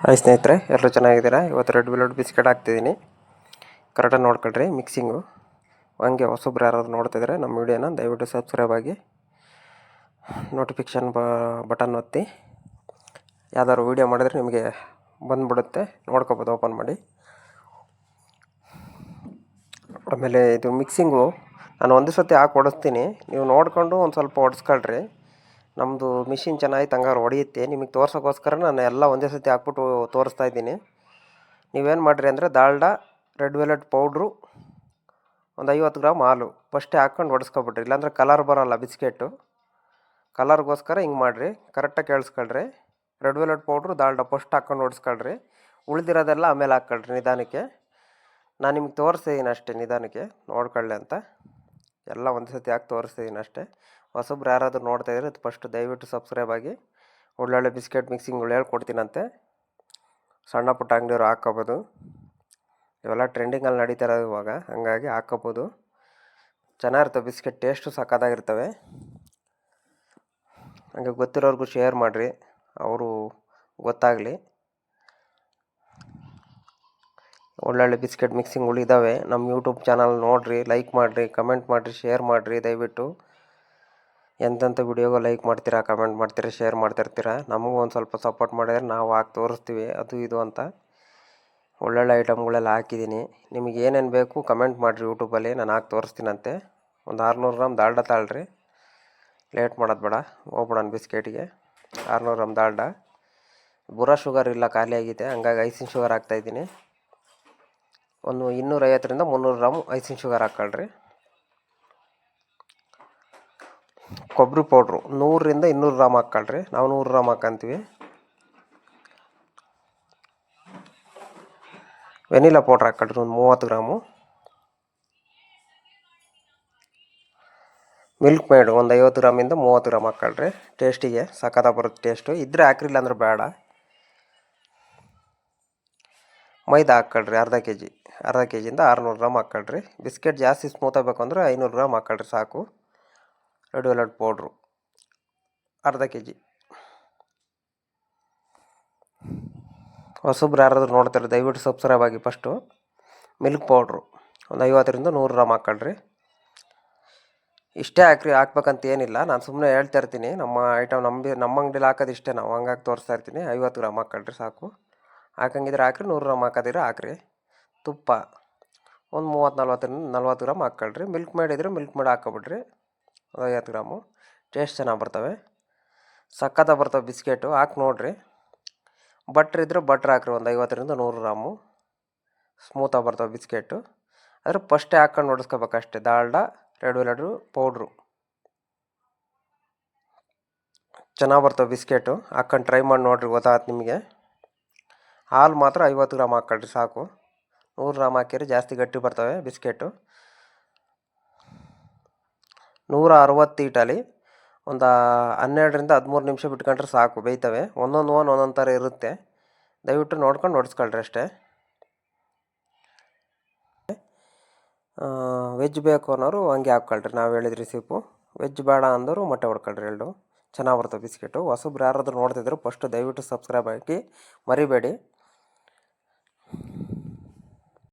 Hi ಸ್ನೇಹಿತರೆ, ಎಲ್ಲರೂ ಚೆನ್ನಾಗಿದ್ದೀರಾ? ಇವತ್ತು ರೆಡ್ ವೆಲ್ವೆಟ್ ಬಿಸ್ಕೆಟ್ ಹಾಕ್ತಿದ್ದೀನಿ. ಕರೆಕ್ಟಾಗಿ ನೋಡ್ಕೊಳ್ರಿ ಮಿಕ್ಸಿಂಗು. ಹಂಗೆ ಹೊಸಬ್ರು ಯಾರಾದ್ರು ನೋಡ್ತಿದ್ರೆ ನಮ್ಮ ವೀಡಿಯೋನ ದಯವಿಟ್ಟು ಸಬ್ಸ್ಕ್ರೈಬ್ ಆಗಿ ನೋಟಿಫಿಕೇಷನ್ ಬಟನ್ ಒತ್ತಿ. ಯಾವ್ದಾದ್ರು ವೀಡಿಯೋ ಮಾಡಿದ್ರೆ ನಿಮಗೆ ಬಂದುಬಿಡುತ್ತೆ, ನೋಡ್ಕೊಬೋದು ಓಪನ್ ಮಾಡಿ. ಆಮೇಲೆ ಇದು ಮಿಕ್ಸಿಂಗು ನಾನು ಒಂದೇ ಸತಿ ಹಾಕಿ ಹೊಡಿಸ್ತೀನಿ, ನೀವು ನೋಡಿಕೊಂಡು ಒಂದು ಸ್ವಲ್ಪ ಹೊಡೆಸ್ಕೊಳ್ರಿ. ನಮ್ಮದು ಮಿಷಿನ್ ಚೆನ್ನಾಗಿ ಹಂಗಾರು ಹೊಡೆಯುತ್ತೆ. ನಿಮಗೆ ತೋರ್ಸೋಕ್ಕೋಸ್ಕರ ನಾನು ಎಲ್ಲ ಒಂದೇ ಸತಿ ಹಾಕ್ಬಿಟ್ಟು ತೋರಿಸ್ತಾ ಇದ್ದೀನಿ. ನೀವೇನು ಮಾಡಿರಿ ಅಂದರೆ ದಾಲ್ಡಾ, ರೆಡ್ ವೆಲ್ವೆಟ್ ಪೌಡ್ರು, ಒಂದು 50 ಗ್ರಾಮ್ ಹಾಲು ಫಸ್ಟೇ ಹಾಕ್ಕೊಂಡು ಹೊಡೆಸ್ಕೊಬಿಟ್ರಿ. ಇಲ್ಲಾಂದರೆ ಕಲರ್ ಬರೋಲ್ಲ ಬಿಸ್ಕೆಟು. ಕಲರ್ಗೋಸ್ಕರ ಹಿಂಗೆ ಮಾಡಿರಿ. ಕರೆಕ್ಟಾಗಿ ಕೇಳಿಸ್ಕೊಳ್ರಿ. Red velvet powder, Dalda first ಹಾಕ್ಕೊಂಡು ಹೊಡೆಸ್ಕೊಳ್ರಿ. ಉಳಿದಿರೋದೆಲ್ಲ ಆಮೇಲೆ ಹಾಕ್ಕೊಳ್ರಿ ನಿಧಾನಕ್ಕೆ. ನಾನು ನಿಮ್ಗೆ ತೋರಿಸ್ತಿದ್ದೀನಿ ಅಷ್ಟೇ, ನಿಧಾನಕ್ಕೆ ನೋಡ್ಕೊಳ್ಳಿ ಅಂತ. ಎಲ್ಲ ಒಂದೇ ಸತಿ ಹಾಕಿ ತೋರಿಸ್ತಿದ್ದೀನಿ ಅಷ್ಟೇ. ಹೊಸಬ್ರು ಯಾರಾದರೂ ನೋಡ್ತಾಯಿದ್ರೆ ಅದು ಫಸ್ಟ್ ದಯವಿಟ್ಟು ಸಬ್ಸ್ಕ್ರೈಬ್ ಆಗಿ. ಒಳ್ಳೊಳ್ಳೆ ಬಿಸ್ಕೆಟ್ ಮಿಕ್ಸಿಂಗ್ಗಳು ಹೇಳ್ಕೊಡ್ತೀನಂತೆ. ಸಣ್ಣ ಪುಟ್ಟ ಅಂಗಡಿಯವರು ಹಾಕ್ಕೋಬೋದು. ಇವೆಲ್ಲ ಟ್ರೆಂಡಿಂಗಲ್ಲಿ ನಡೀತಾ ಇರೋದು ಇವಾಗ, ಹಾಗಾಗಿ ಹಾಕ್ಕೋಬೋದು. ಚೆನ್ನಾಗಿರ್ತವೆ ಬಿಸ್ಕೆಟ್, ಟೇಸ್ಟು ಸಕ್ಕತ್ತಾಗಿರ್ತವೆ. ಹಾಗೆ ಗೊತ್ತಿರೋರ್ಗೂ ಶೇರ್ ಮಾಡಿರಿ, ಅವರು ಗೊತ್ತಾಗಲಿ. ಒಳ್ಳೊಳ್ಳೆ ಬಿಸ್ಕೆಟ್ ಮಿಕ್ಸಿಂಗ್ಗಳು ಇದ್ದಾವೆ. ನಮ್ಮ ಯೂಟ್ಯೂಬ್ ಚಾನಲ್ ನೋಡಿರಿ, ಲೈಕ್ ಮಾಡಿರಿ, ಕಮೆಂಟ್ ಮಾಡಿರಿ, ಶೇರ್ ಮಾಡಿರಿ ದಯವಿಟ್ಟು. ಎಂತೆಂಥ ವಿಡಿಯೋಗೂ ಲೈಕ್ ಮಾಡ್ತೀರಾ, ಕಮೆಂಟ್ ಮಾಡ್ತೀರಾ, ಶೇರ್ ಮಾಡ್ತಿರ್ತೀರ. ನಮಗೂ ಒಂದು ಸ್ವಲ್ಪ ಸಪೋರ್ಟ್ ಮಾಡಿದ್ರೆ ನಾವು ಹಾಕಿ ತೋರಿಸ್ತೀವಿ ಅದು ಇದು ಅಂತ. ಒಳ್ಳೊಳ್ಳೆ ಐಟಮ್ಗಳೆಲ್ಲ ಹಾಕಿದ್ದೀನಿ. ನಿಮಗೆ ಏನೇನು ಬೇಕು ಕಮೆಂಟ್ ಮಾಡಿರಿ ಯೂಟ್ಯೂಬಲ್ಲಿ, ನಾನು ಹಾಕಿ ತೋರಿಸ್ತೀನಂತೆ. ಒಂದು 600 ಗ್ರಾಮ್ ದಾಲ್ಡಾ ತಾಳ್ರಿ. ಲೇಟ್ ಮಾಡೋದು ಬೇಡ, ಹೋಗ್ಬಿಡೋಣ ಬಿಸ್ಕೆಟಿಗೆ. 600 ಗ್ರಾಮ್ ದಾಲ್ಡಾ. ಬುರಾ ಶುಗರ್ ಇಲ್ಲ, ಖಾಲಿ ಆಗಿದೆ, ಹಂಗಾಗಿ ಐಸಿನ್ ಶುಗರ್ ಹಾಕ್ತಾಯಿದ್ದೀನಿ. ಒಂದು 250ರಿಂದ 300 ಗ್ರಾಮ್ ಐಸಿನ್ ಶುಗರ್ ಹಾಕ್ಕೊಳ್ರಿ. ಕೊಬ್ಬರಿ ಪೌಡ್ರು 100ರಿಂದ 200 ಗ್ರಾಮ್ ಹಾಕ್ಕೊಳ್ರಿ. ನಾವು 100 ಗ್ರಾಮ್ ಹಾಕ್ಕಂತೀವಿ. ವೆನಿಲಾ ಪೌಡ್ರ್ ಹಾಕ್ಕೊಳ್ರಿ ಒಂದು 30 ಗ್ರಾಮು. ಮಿಲ್ಕ್ ಮೇಡ್ ಒಂದು 50 ಗ್ರಾಮಿಂದ 30 ಗ್ರಾಮ್ ಹಾಕ್ಕೊಳ್ರಿ. ಟೇಸ್ಟಿಗೆ ಸಕ್ಕತ್ತಾಗಿ ಬರುತ್ತೆ ಟೇಸ್ಟು. ಇದ್ದರೆ ಹಾಕ್ರಿಲ್ಲ ಅಂದ್ರೆ ಬೇಡ. ಮೈದಾ ಹಾಕ್ಕೊಳ್ರಿ ಅರ್ಧ ಕೆ ಜಿಯಿಂದ 600 ಗ್ರಾಮ್ ಹಾಕ್ಕೊಳ್ರಿ. ಬಿಸ್ಕೆಟ್ ಜಾಸ್ತಿ ಸ್ಮೂತ್ ಆಗಬೇಕು ಅಂದರೆ 500 ಗ್ರಾಮ್ ಹಾಕ್ಕೊಳ್ರಿ ಸಾಕು. ರೆಡ್ ವೆಲ್ವೆಟ್ ಪೌಡ್ರು ಅರ್ಧ ಕೆ ಜಿ. ಹೊಸಬ್ರು ಯಾರಾದರೂ ನೋಡ್ತಾರೆ ದಯವಿಟ್ಟು ಸಬ್ಸ್ಕ್ರೈಬ್ ಆಗಿ ಫಸ್ಟು. ಮಿಲ್ಕ್ ಪೌಡ್ರು ಒಂದು 50ರಿಂದ 100 ಗ್ರಾಮ್ ಹಾಕ್ಕೊಳ್ರಿ. ಇಷ್ಟೇ ಹಾಕ್ಬೇಕಂತ ಏನಿಲ್ಲ, ನಾನು ಸುಮ್ಮನೆ ಹೇಳ್ತಾ ಇರ್ತೀನಿ. ನಮ್ಮ ಐಟಮ್ ನಮ್ಮ ಅಂಗಡಿಲಿ ಹಾಕೋದು ಇಷ್ಟೇ, ನಾವು ಹಂಗಾಗಿ ತೋರಿಸ್ತಾ ಇರ್ತೀನಿ. 50 ಗ್ರಾಮ್ ಹಾಕ್ಕೊಳ್ರಿ ಸಾಕು. ಹಾಕಂಗಿದ್ರೆ ಹಾಕ್ರಿ, 100 ಗ್ರಾಮ್ ಹಾಕೋದಿದ್ರೆ ಹಾಕ್ರಿ. ತುಪ್ಪ ಒಂದು 30-40 ಗ್ರಾಮ್ ಹಾಕ್ಕೊಳ್ರಿ. ಮಿಲ್ಕ್ ಮೇಡ್ ಇದ್ದರೆ ಮಿಲ್ಕ್ ಮೇಡ್ ಹಾಕ್ಕೊಬಿಡ್ರಿ, 50 ಗ್ರಾಮು. ಟೇಸ್ಟ್ ಚೆನ್ನಾಗಿ ಬರ್ತವೆ, ಸಕ್ಕತ್ತಾಗಿ ಬರ್ತವೆ ಬಿಸ್ಕೆಟು. ಹಾಕಿ ನೋಡಿರಿ. ಬಟ್ರ್ ಇದ್ದರೆ ಬಟ್ರ್ ಹಾಕ್ರಿ, ಒಂದು 50ರಿಂದ 100 ಗ್ರಾಮು. ಸ್ಮೂತಾಗಿ ಬರ್ತವೆ ಬಿಸ್ಕೆಟು. ಆದರೆ ಫಸ್ಟೇ ಹಾಕ್ಕೊಂಡು ಹೊಡೆಸ್ಕೋಬೇಕಷ್ಟೇ. ದಾಲ್ಡಾ, ರೆಡ್ ವೆಲ್ವೆಟ್ ಪೌಡ್ರು ಚೆನ್ನಾಗಿ ಬರ್ತವೆ ಬಿಸ್ಕೆಟು. ಹಾಕ್ಕೊಂಡು ಟ್ರೈ ಮಾಡಿ ನೋಡಿರಿ, ಗೊತ್ತಾಗತ್ತೆ ನಿಮಗೆ. ಹಾಲು ಮಾತ್ರ 50 ಗ್ರಾಮ್ ಹಾಕ್ಕೊಳ್ರಿ ಸಾಕು. 100 ಗ್ರಾಮ್ ಹಾಕಿರಿ ಜಾಸ್ತಿ ಗಟ್ಟಿ ಬರ್ತವೆ ಬಿಸ್ಕೆಟು. 160 ಹೀಟಲ್ಲಿ ಒಂದು 12ರಿಂದ 13 ನಿಮಿಷ ಬಿಟ್ಕೊಂಡ್ರೆ ಸಾಕು, ಬೇಯ್ತವೆ. ಒಂದೊಂದು ಥರ ಇರುತ್ತೆ, ದಯವಿಟ್ಟು ನೋಡ್ಕೊಂಡು ಹೊಡೆಸ್ಕೊಳ್ರಿ ಅಷ್ಟೇ. ವೆಜ್ ಬೇಕು ಅನ್ನೋರು ಹಂಗೆ ಹಾಕ್ಕೊಳ್ರಿ, ನಾವು ಹೇಳಿದ ರೆಸಿಪು. ವೆಜ್ ಬೇಡ ಅಂದವರು ಮೊಟ್ಟೆ ಹೊಡ್ಕೊಳ್ರಿ, ಎರಡು ಚೆನ್ನಾಗಿ ಬರ್ತವೆ ಬಿಸ್ಕೆಟು. ಹೊಸಬ್ರು ಯಾರಾದರೂ ನೋಡ್ತಿದ್ರು ಫಸ್ಟು ದಯವಿಟ್ಟು ಸಬ್ಸ್ಕ್ರೈಬ್ ಆಗಿ ಮರಿಬೇಡಿ.